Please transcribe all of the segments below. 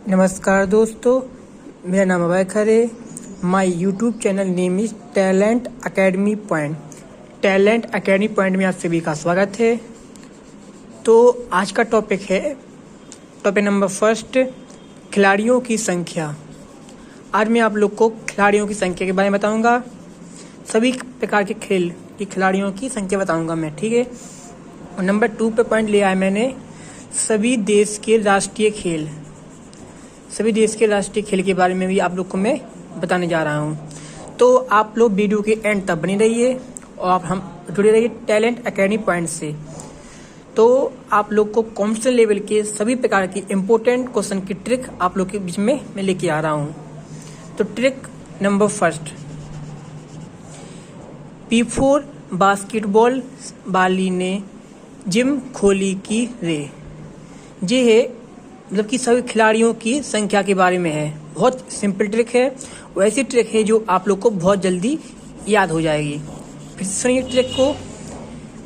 नमस्कार दोस्तों, मेरा नाम Abhay Khare. My YouTube channel name is talent academy point. Talent academy point में आप सभी का स्वागत है। तो आज का टॉपिक है टॉपिक नंबर फर्स्ट, खिलाड़ियों की संख्या। आज मैं आप लोग को खिलाड़ियों की संख्या के बारे में बताऊंगा। सभी प्रकार के खेल की खिलाड़ियों की संख्या बताऊंगा मैं, ठीक है। और नंबर 2 पे पॉइंट लिया है मैंने सभी देश के राष्ट्रीय खेल के बारे में भी आप लोग को मैं बताने जा रहा हूँ। तो आप लोग वीडियो के एंड तक बने रहिए और हम जुड़े रहिए टैलेंट अकेडमी पॉइंट से। तो आप लोग को कॉम्पिटिशन लेवल के सभी प्रकार की इम्पोर्टेंट क्वेश्चन की ट्रिक आप लोग के बीच में मैं लेके आ रहा हूँ। तो trick number first, P4 basketball बाली ने जिम खोली की रे। ये है मतलब कि सभी खिलाड़ियों की संख्या के बारे में है। बहुत सिंपल ट्रिक है, वैसी ट्रिक है जो आप लोग को बहुत जल्दी याद हो जाएगी। फिर सुनिए ट्रिक को।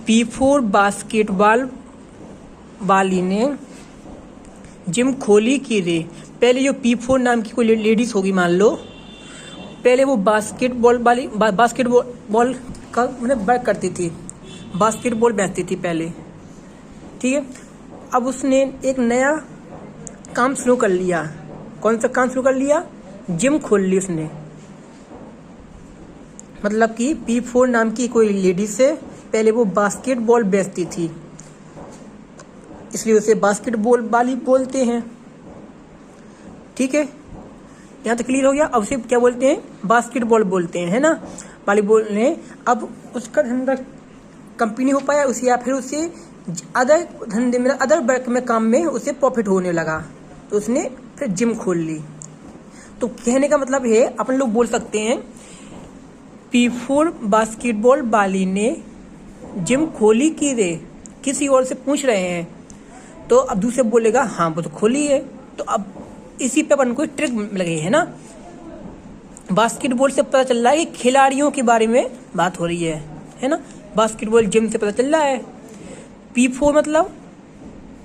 P4 बास्केटबॉल बाली ने जिम खोली की रे। पहले जो P4 नाम की कोई लेडीज होगी मान लो, पहले वो बास्केटबॉल का मतलब वर्क करती थी, बास्केटबॉल बेचती थी पहले, ठीक है। अब उसने एक नया काम शुरू कर लिया। कौन सा काम शुरू कर लिया? जिम खोल ली उसने। मतलब कि P4 नाम की कोई लेडी से पहले वो बास्केटबॉल बेचती थी, इसलिए उसे बास्केटबॉल वाली बोलते हैं, ठीक है। यहाँ तक क्लियर हो गया। अब उसे क्या बोलते हैं? बास्केटबॉल बोलते हैं, है ना, वॉलीबॉल ने। अब उसका धंधा कंपनी हो पाया उसे, या फिर उसे अदर धंधे में, अदर वर्क में, काम में उसे प्रॉफिट होने लगा, तो उसने फिर जिम खोल ली। तो कहने का मतलब है, अपन लोग बोल सकते हैं P4 बास्केटबॉल वाली ने जिम खोली की रे। किसी और से पूछ रहे हैं तो अब दूसरे बोलेगा हाँ वो तो खोली है। तो अब इसी पे अपन को ट्रिक लगी है ना। बास्केटबॉल से पता चल रहा है कि खिलाड़ियों के बारे में बात हो रही है ना। बास्केटबॉल जिम से पता चल रहा है। P4 मतलब,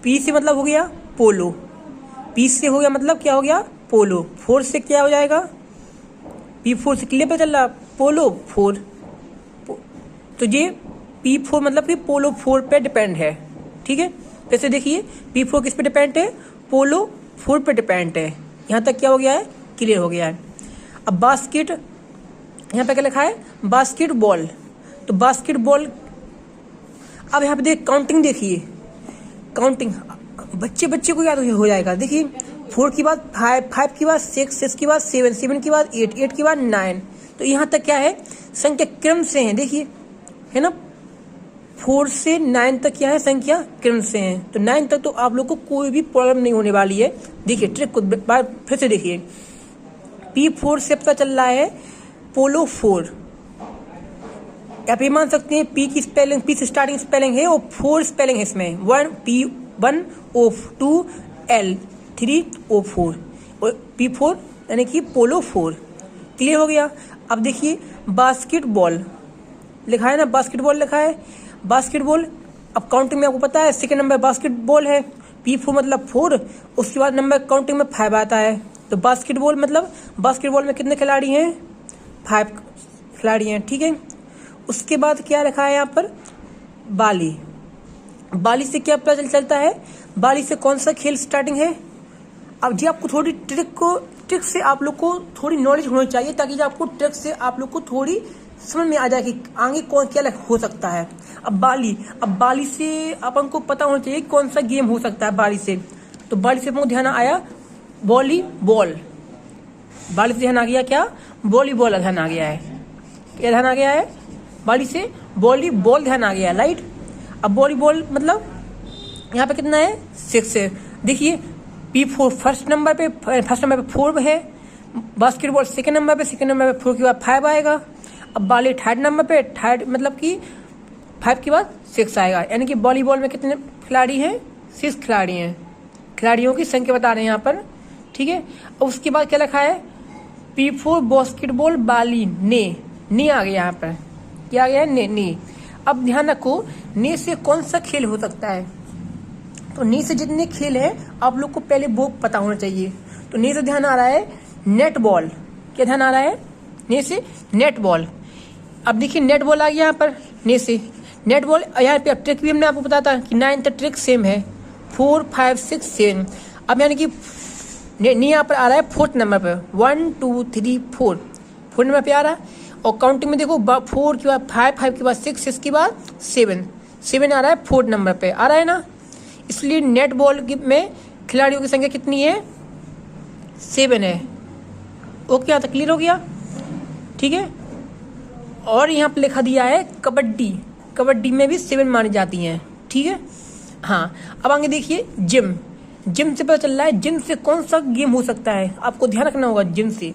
P से मतलब हो गया पोलो, P से हो गया मतलब क्या हो गया? पोलो। 4 से क्या हो जाएगा? P4 से क्लियर पता चल रहा, पोलो 4। तो ये P4 मतलब कि पोलो 4 पे डिपेंड है, ठीक है। वैसे देखिए P4 किस पे डिपेंड है? पोलो 4 पे डिपेंड है। यहाँ तक क्या हो गया है? क्लियर हो गया है। अब बास्केट, यहाँ पे क्या लिखा है? बास्केटबॉल। तो बास्केटबॉल, अब यहाँ पे देख काउंटिंग, देखिए काउंटिंग बच्चे को याद हो जाएगा। देखिए 4 के बाद 5 के बाद 6 के बाद 7 के बाद 8 के बाद 9। तो यहाँ तक क्या है? संख्या क्रम से है, देखिए, है ना। 4 से 9 तक क्या है? संख्या क्रम से है। तो 9 तक तो आप लोग को कोई भी प्रॉब्लम नहीं होने वाली है। देखिए ट्रिक को फिर से देखिए। P4 से पता चल रहा है पोलो 4। आप ये मान सकते हैं P की स्पेलिंग, P से स्टार्टिंग स्पेलिंग है और 4 स्पेलिंग है इसमें। 1P1O2L3O4 और P4 यानी कि पोलो 4। क्लियर हो गया। अब देखिए बास्केटबॉल लिखा है ना, बास्केटबॉल लिखा है, बास्केटबॉल। अब काउंटिंग में आपको पता है सेकंड नंबर बास्केटबॉल है, P4 मतलब 4, उसके बाद नंबर काउंटिंग में 5 आता है। तो बास्केटबॉल मतलब, बास्केटबॉल में कितने खिलाड़ी हैं? 5 खिलाड़ी हैं, ठीक है। उसके बाद क्या लिखा है यहाँ पर? बाली। बाली से क्या पता चलता है? बाली से कौन सा खेल स्टार्टिंग है? अब जी आपको थोड़ी ट्रिक से आप लोग को थोड़ी नॉलेज होनी चाहिए, ताकि जो आपको ट्रिक से आप लोग को थोड़ी समझ में आ जाए कि आगे कौन क्या हो सकता है। अब बाली से अपन को पता होना चाहिए कौन सा गेम हो सकता है बाली से। तो बाली से ध्यान आया वॉलीबॉल। बाली से ध्यान आ गया क्या? वॉलीबॉल ध्यान आ गया है। क्या ध्यान आ गया है? बाली से वॉलीबॉल ध्यान आ गया, राइट। अब वॉलीबॉल मतलब यहाँ पे कितना है? 6 है। देखिए P4 फर्स्ट नंबर पे 4 है। बास्केटबॉल सेकंड नंबर पे 4 के बाद 5 आएगा। अब बाली थर्ड नंबर पे, थर्ड मतलब कि 5 के बाद 6 आएगा। यानी कि वॉलीबॉल में कितने खिलाड़ी हैं? 6 खिलाड़ी हैं। खिलाड़ियों की संख्या बता रहे हैं यहाँ पर, ठीक है। अब उसके बाद क्या लिखा है? P4 बास्केटबॉल बाली ने आ गया यहाँ पर। क्या आ गया है? ने। अब ध्यान रखो, ने से कौन सा खेल हो सकता है? तो नी से जितने खेल हैं आप लोग को पहले वो पता होना चाहिए। तो नी से ध्यान आ रहा है नेट बॉल। क्या ध्यान आ रहा है? नी से नेट बॉल। अब देखिए नेट बॉल आ गया यहाँ पर नी से नेट बॉल। यहाँ पे ट्रिक भी हमने आपको बताया था कि 9 तक ट्रिक सेम है 4 5 6 7। अब यानी कि नी यहाँ पर आ रहा है 4th नंबर पर 1 2 3 4 4 नंबर पे आ रहा है। और काउंटिंग में देखो 4 के बाद 5 5 के बाद 6 6 के बाद 7 7 आ रहा है 4th नंबर पे आ रहा है ना। इसलिए नेट बॉल में खिलाड़ियों की संख्या कितनी है? 7 है। ओके, यहाँ तक क्लियर हो गया? ठीक है। और यहाँ पे लिखा दिया है कबड्डी। कबड्डी में भी 7 मानी जाती हैं। ठीक है। हाँ, अब आगे देखिए जिम। जिम से पता चल रहा है जिम से कौन सा गेम हो सकता है, आपको ध्यान रखना होगा जिम से।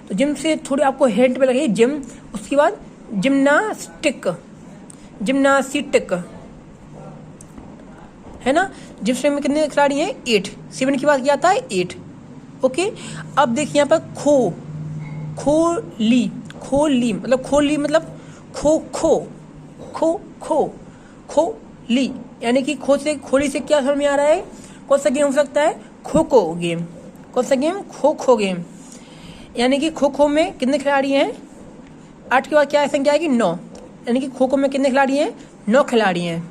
तो जिम से थोड़ी आपको हिंट पे लगे जिम। उसके बाद जिम्नास्टिक, जिम्नास्टिक है ना। जिम में कितने खिलाड़ी हैं? 8। 7 की बात किया था 8। ओके। अब देखिए यहाँ पर खोली, खोली मतलब खोली मतलब खो खो खो खो खोली, यानी कि खो से खोली से क्या समझ में आ रहा है? कौन सा गेम हो सकता है? खो खो गेम। कौन सा गेम? खो खो गेम। यानी कि खो खो में कितने खिलाड़ी हैं? 8 के बाद क्या संख्या आएगी? 9। यानी कि खो खो में कितने खिलाड़ी हैं? 9 खिलाड़ी हैं।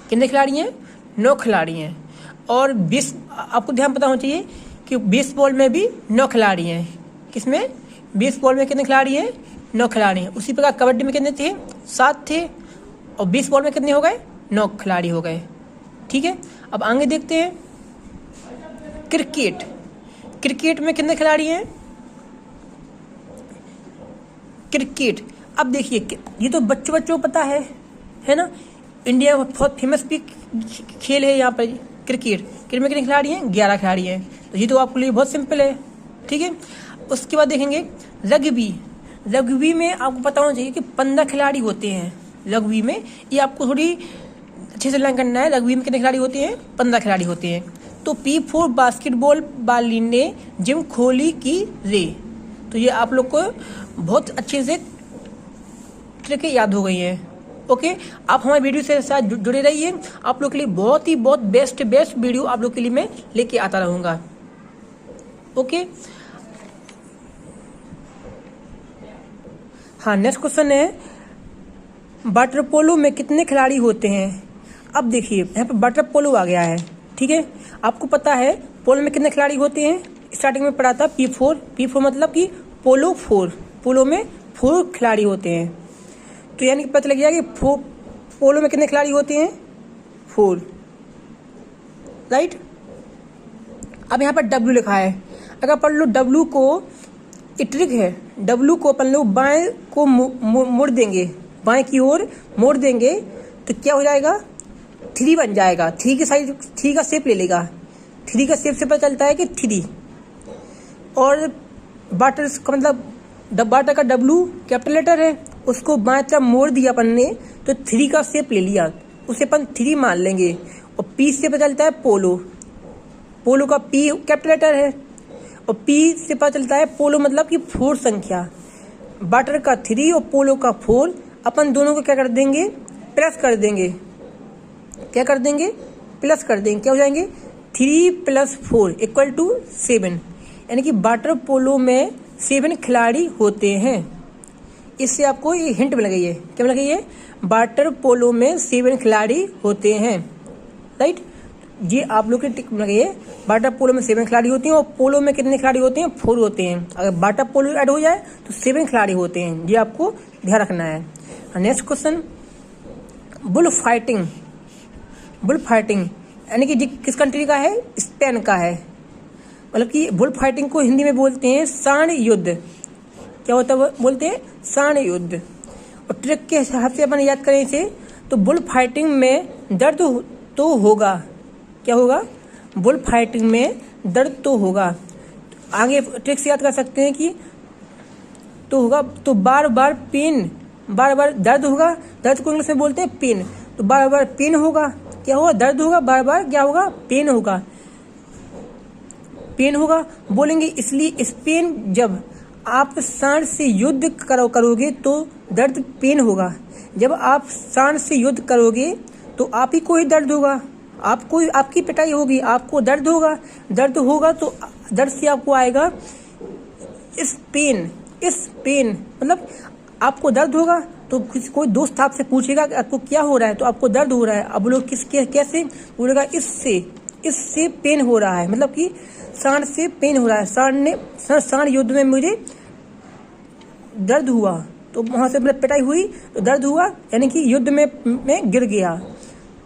कितने खिलाड़ी हैं? 9 खिलाड़ी हैं। और 20 आपको ध्यान पता होना चाहिए कि 20 बॉल में भी 9 खिलाड़ी हैं। किसमें? 20 बॉल में कितने खिलाड़ी हैं? 9 खिलाड़ी हैं। उसी प्रकार कबड्डी में कितने थे? 7 थे। और 20 बॉल में कितने हो गए? 9 खिलाड़ी हो गए। ठीक है। अब आगे देखते हैं क्रिकेट। क्रिकेट में कितने खिलाड़ी हैं? क्रिकेट, अब देखिए ये तो बच्चों को पता है ना। इंडिया में बहुत फेमस भी खेल है यहाँ पर क्रिकेट। क्रिकेट में कितने खिलाड़ी हैं? 11 खिलाड़ी हैं। तो ये तो आपके लिए बहुत सिंपल है। ठीक है। उसके बाद देखेंगे रग्बी। रग्बी में आपको पता होना चाहिए कि 15 खिलाड़ी होते हैं। रग्बी में ये आपको थोड़ी अच्छे से लर्न करना है। रग्बी में कितने खिलाड़ी होते हैं? 15 खिलाड़ी होते हैं। तो P4 बास्केटबॉल बाली ने जिम खोली की रे। तो ये आप लोग को बहुत अच्छे से ट्रिक याद हो गई है। ओके, आप हमारे वीडियो से साथ जुड़े रहिए। आप लोग के लिए बहुत बेस्ट वीडियो आप लोग के लिए मैं लेके आता रहूँगा। ओके। हाँ, नेक्स्ट क्वेश्चन है वाटर पोलो में कितने खिलाड़ी होते हैं? अब देखिए यहाँ पे वाटर पोलो आ गया है। ठीक है। आपको पता है पोलो में कितने खिलाड़ी होते हैं? स्टार्टिंग में पढ़ा था P4 मतलब कि पोलो 4। पोलो में 4 खिलाड़ी होते हैं। तो यानी कि पता लग गया कि पोलो में कितने खिलाड़ी होते हैं? 4। राइट। अब यहाँ पर W लिखा है। अगर पढ़ लो W को, ट्रिक है। W को अपन लोग बाएं को मोड़ देंगे, बाएं की ओर मोड़ देंगे तो क्या हो जाएगा? 3 बन जाएगा। 3 की साइज, 3 का शेप ले लेगा। 3 का शेप से पता चलता है कि 3। और वाटर का मतलब वाटर का W कैपिटल लेटर है, उसको बाएं तरफ मोड़ दिया अपन ने तो 3 का शेप ले लिया, उसे अपन 3 मान लेंगे। और P से पता चलता है पोलो। पोलो का P कैपिटल लेटर है और P से पता चलता है पोलो मतलब कि 4 संख्या। वाटर का 3 और पोलो का 4, अपन दोनों को क्या कर देंगे? प्लस कर देंगे। क्या कर देंगे? प्लस कर देंगे। क्या हो जाएंगे? 3 + 4 = 7। यानी कि वाटर पोलो में 7 खिलाड़ी होते हैं। इससे आपको ये हिंट मिल गई है। क्या मिल गई है? वाटर पोलो में 7 खिलाड़ी होते हैं। राइट। ये आप लोग की टिक मिल गई है। वाटर पोलो में 7 खिलाड़ी होते हैं और पोलो में कितने खिलाड़ी होते हैं? 4 होते हैं। अगर वाटर पोलो ऐड हो जाए तो 7 खिलाड़ी होते हैं। ये आपको ध्यान रखना है। Next question, bull fighting. Bull fighting यानी कि किस कंट्री का है? स्पेन का है। मतलब कि बुल फाइटिंग को हिंदी में बोलते हैं सांड युद्ध। क्या होता है? बोलते हैं सांड युद्ध। और ट्रिक के हिसाब से अपन याद करें इसे तो बुल फाइटिंग में दर्द तो होगा। क्या होगा? बुल फाइटिंग में दर्द तो होगा। आगे ट्रिक से याद कर सकते हैं कि तो होगा तो बार बार पेन, बार बार दर्द होगा। दर्द को इंग्लिश में बोलते हैं पेन। तो बार बार पेन होगा। क्या होगा? दर्द होगा। बार बार क्या होगा? पेन होगा। पेन होगा बोलेंगे इसलिए स्पेन जब आप सांड से युद्ध करोगे तो दर्द पेन होगा। जब आप सांड से युद्ध करोगे तो आप ही को ही दर्द होगा। आपको आपकी पिटाई होगी, आपको दर्द होगा, दर्द होगा तो दर्द से आपको आएगा इस पेन मतलब आपको दर्द होगा तो कोई दोस्त आपसे पूछेगा कि आपको क्या हो रहा है, तो आपको दर्द हो रहा है, अब लोग कैसे बोलेगा, इससे पेन हो रहा है, मतलब कि सांड से पेन हो रहा है, सांड युद्ध में मुझे दर्द हुआ, तो वहां से मतलब पिटाई हुई तो दर्द हुआ, यानी कि युद्ध में गिर गया,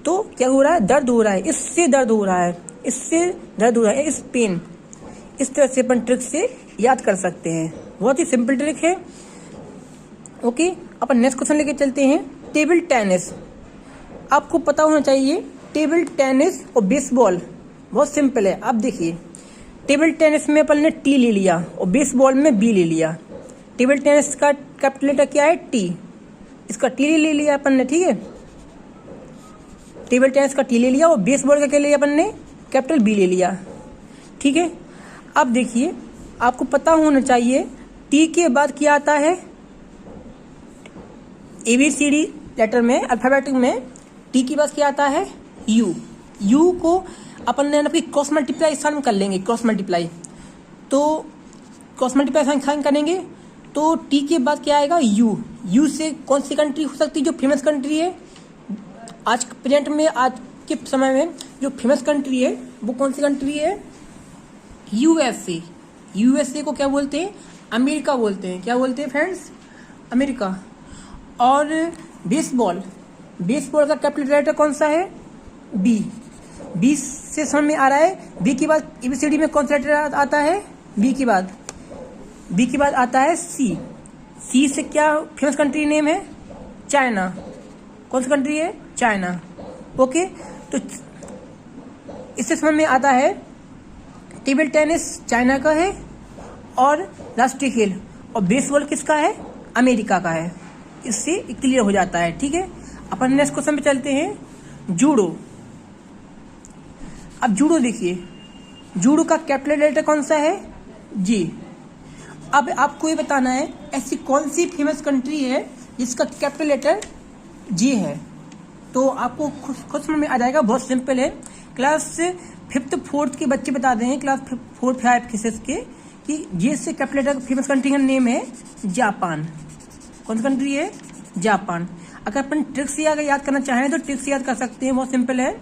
तो क्या हो रहा है, दर्द हो रहा है, इससे दर्द हो रहा है, इससे दर्द हो रहा है, इस पेन। इस तरह से अपन ट्रिक से याद कर सकते हैं, बहुत ही सिंपल ट्रिक है। ओके, अपन नेक्स्ट क्वेश्चन लेके चलते हैं। टेबल टेनिस, आपको पता होना चाहिए टेबल टेनिस और बेसबॉल बहुत सिंपल है। आप देखिए, टेबल टेनिस में अपन ने टी ले लिया और बेसबॉल में बी ले लिया। टेबल टेनिस का कैपिटल लेटर क्या है, टी, इसका टी ले लिया अपन ने, ठीक है, टेबल टेनिस का टी ले लिया और बेसबॉल का क्या लिया अपन ने, कैपिटल बी ले लिया, ठीक है। अब देखिए, आपको पता होना चाहिए टी के बाद क्या आता है, ABCD लेटर में, अल्फाबेटिक में टी के बाद क्या आता है, यू को अपन ने क्रॉस मल्टीप्लाई साइन कर लेंगे, क्रॉस मल्टीप्लाई, तो क्रॉस मल्टीप्लाई साइन करेंगे तो टी के बाद क्या आएगा, यू से कौन सी कंट्री हो सकती है जो फेमस कंट्री है आज प्रेजेंट में, आज के समय में जो फेमस कंट्री है वो कौन सी कंट्री है, यूएसए को क्या बोलते हैं, अमेरिका बोलते हैं, क्या बोलते हैं फ्रेंड्स, अमेरिका। और बेसबॉल का कैपिटल लेटर कौन सा है, बी से समझ में आ रहा है। बी के बाद ABCD में कौन सा लेटर आता है, बी के बाद आता है सी से क्या फेमस कंट्री नेम है, चाइना, कौन सी कंट्री है, चाइना। ओके, तो इससे समझ में आता है टेबल टेनिस चाइना का है और राष्ट्रीय खेल, और बेसबॉल किसका है, अमेरिका का है, इससे क्लियर हो जाता है, ठीक है। अपन नेक्स्ट क्वेश्चन पे चलते हैं, जूडो। अब जूडो देखिए, जूडो का कैपिटल लेटर कौन सा है, जी। अब आपको ये बताना है ऐसी कौन सी फेमस कंट्री है जिसका कैपिटल लेटर जी है, तो आपको खुद समझ में आ जाएगा, बहुत सिंपल है। क्लास 5th 4th के बच्चे बता दें, क्लास 4 5 के कि जे से कैपिटल लेटर फेमस कंट्री का नेम है जापान, कौन सी कंट्री है, जापान। अगर अपन ट्रिक से अगर याद करना चाहें तो ट्रिक से याद कर सकते हैं, बहुत सिंपल है।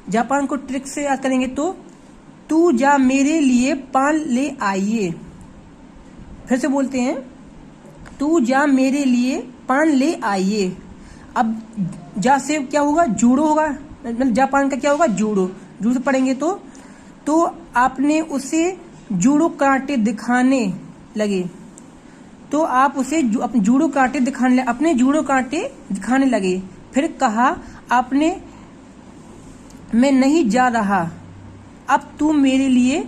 जापान को ट्रिक से याद करेंगे तो तू जा मेरे लिए पान ले आइए, फिर से बोलते हैं, तू जा मेरे लिए पान ले आइए। अब जा से क्या होगा, जूडो होगा, मतलब जापान का क्या होगा, जूडो से पढ़ेंगे तो आपने उसे जूडो कराटे दिखाने लगे, तो आप उसे अपने जूडो कराटे दिखाने लगे, फिर कहा आपने मैं नहीं जा रहा, अब तू मेरे लिए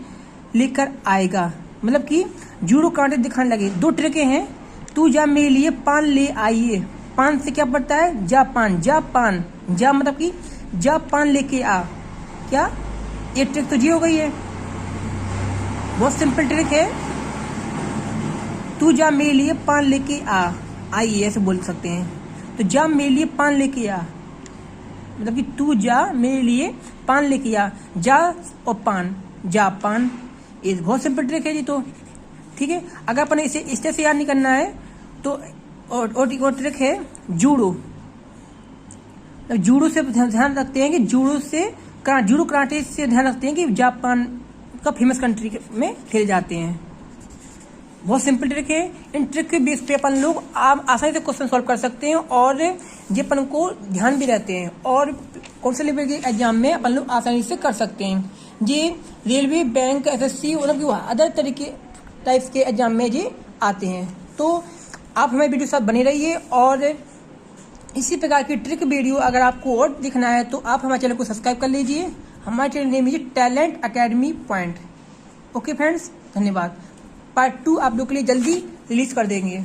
लेकर आएगा, मतलब कि जूडो कराटे दिखाने लगे। दो ट्रिकें हैं, तू जा मेरे लिए पान ले आइए, पान से क्या पड़ता है, जापान, जा मतलब कि जापान लेके आ, क्या ये ट्रिक तो जी हो गई है, बहुत सिंपल ट्रिक है। तू जा मेरे लिए पान लेके आइए ऐसे बोल सकते हैं, तो जा मेरे लिए पान लेके आ, मतलब कि तू जा मेरे लिए पान लेके आ, जा और पान, जापान, ये बहुत सिंपल ट्रिक है जी, तो ठीक है। अगर अपन इसे इस तरह से याद नहीं करना है तो और ट्रिक है जूडो से ध्यान रखते हैं कि जूडो कराटे से ध्यान रखते हैं कि जापान का फेमस कंट्री में खेले जाते हैं, बहुत सिंपल ट्रिक है। इन ट्रिक के बेस पे अपन लोग आसानी से क्वेश्चन सॉल्व कर सकते हैं और ये अपन को ध्यान भी रहते हैं, और कौन से लेवल के एग्जाम में अपन लोग आसानी से कर सकते हैं। ये रेलवे, बैंक, SSC मतलब कि अदर तरीके टाइप्स के एग्जाम में ये आते हैं। तो आप हमारे वीडियो साथ बने रहिए, और इसी प्रकार की ट्रिक वीडियो अगर आपको और दिखना है तो आप हमारे चैनल को सब्सक्राइब कर लीजिए। हमारे चैनल नेम है talent academy point. Okay friends, धन्यवाद। पार्ट 2 आप लोग के लिए जल्दी रिलीज कर देंगे।